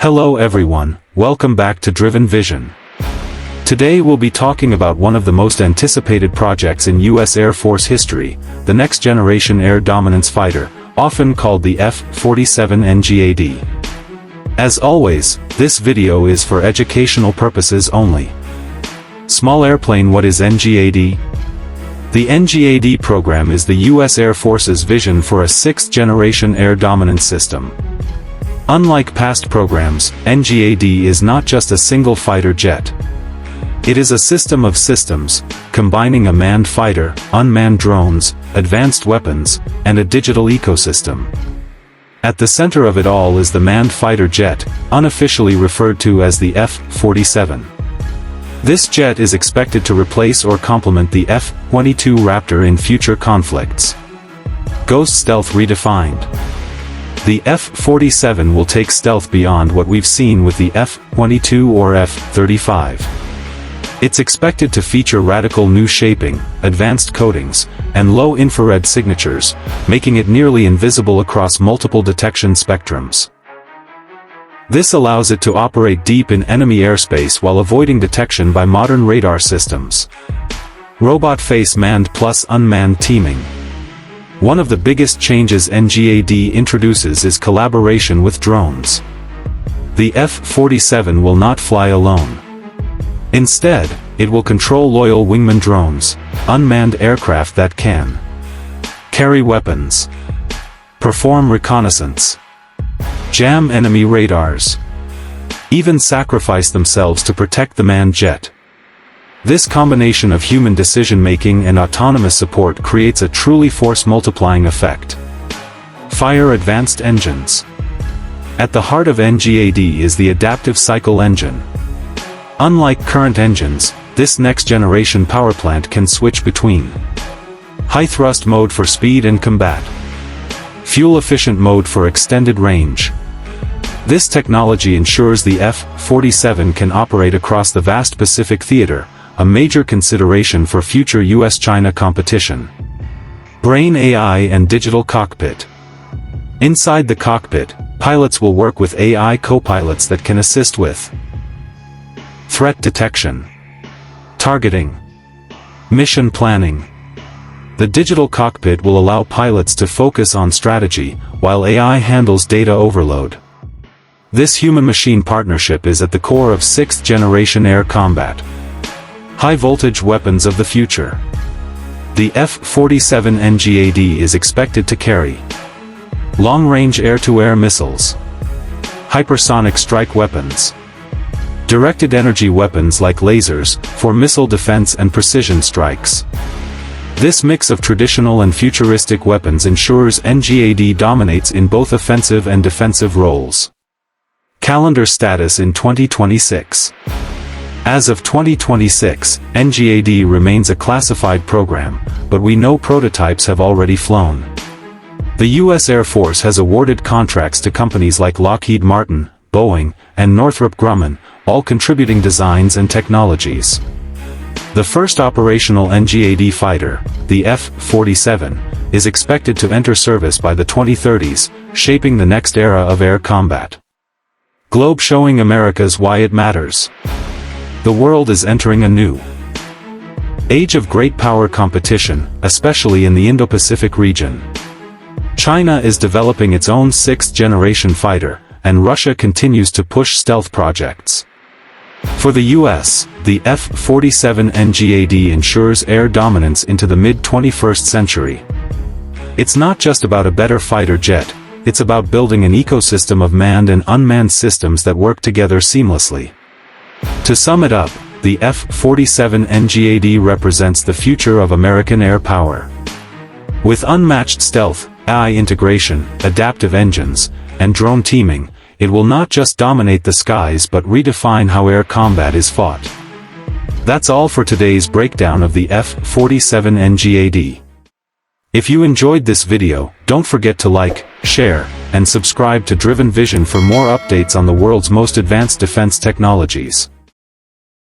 Hello everyone, welcome back to Driven Vision. Today we'll be talking about one of the most anticipated projects in U.S. Air Force history, the Next Generation Air Dominance Fighter, often called the F-47 NGAD. As always, this video is for educational purposes only. Small airplane. What is NGAD? The NGAD program is the U.S. Air Force's vision for a sixth-generation air dominance system. Unlike past programs, NGAD is not just a single fighter jet. It is a system of systems, combining a manned fighter, unmanned drones, advanced weapons, and a digital ecosystem. At the center of it all is the manned fighter jet, unofficially referred to as the F-47. This jet is expected to replace or complement the F-22 Raptor in future conflicts. Ghost stealth redefined. The F-47 will take stealth beyond what we've seen with the F-22 or F-35. It's expected to feature radical new shaping, advanced coatings, and low-infrared signatures, making it nearly invisible across multiple detection spectrums. This allows it to operate deep in enemy airspace while avoiding detection by modern radar systems. Robot face manned plus unmanned teaming. One of the biggest changes NGAD introduces is collaboration with drones. The F-47 will not fly alone. Instead, it will control loyal wingman drones, unmanned aircraft that can carry weapons, perform reconnaissance, jam enemy radars, even sacrifice themselves to protect the manned jet. This combination of human decision-making and autonomous support creates a truly force-multiplying effect. Fire advanced engines. At the heart of NGAD is the adaptive cycle engine. Unlike current engines, this next-generation powerplant can switch between high-thrust mode for speed and combat, fuel-efficient mode for extended range. This technology ensures the F-47 can operate across the vast Pacific theater, a major consideration for future US-China competition. Brain AI and digital cockpit. Inside the cockpit, pilots will work with AI co-pilots that can assist with threat detection, targeting, mission planning. The digital cockpit will allow pilots to focus on strategy, while AI handles data overload. This human-machine partnership is at the core of sixth-generation air combat. High-voltage weapons of the future. The F-47 NGAD is expected to carry long-range air-to-air missiles, hypersonic strike weapons, directed energy weapons like lasers, for missile defense and precision strikes. This mix of traditional and futuristic weapons ensures NGAD dominates in both offensive and defensive roles. Calendar status in 2026. As of 2026, NGAD remains a classified program, but we know prototypes have already flown. The U.S. Air Force has awarded contracts to companies like Lockheed Martin, Boeing, and Northrop Grumman, all contributing designs and technologies. The first operational NGAD fighter, the F-47, is expected to enter service by the 2030s, shaping the next era of air combat. Globe showing America's why it matters. The world is entering a new age of great power competition, especially in the Indo-Pacific region. China is developing its own sixth-generation fighter, and Russia continues to push stealth projects. For the U.S., the F-47 NGAD ensures air dominance into the mid-21st century. It's not just about a better fighter jet, it's about building an ecosystem of manned and unmanned systems that work together seamlessly. To sum it up, the F-47 NGAD represents the future of American air power. With unmatched stealth, AI integration, adaptive engines, and drone teaming, it will not just dominate the skies but redefine how air combat is fought. That's all for today's breakdown of the F-47 NGAD. If you enjoyed this video, don't forget to like, share, and subscribe to Driven Vision for more updates on the world's most advanced defense technologies.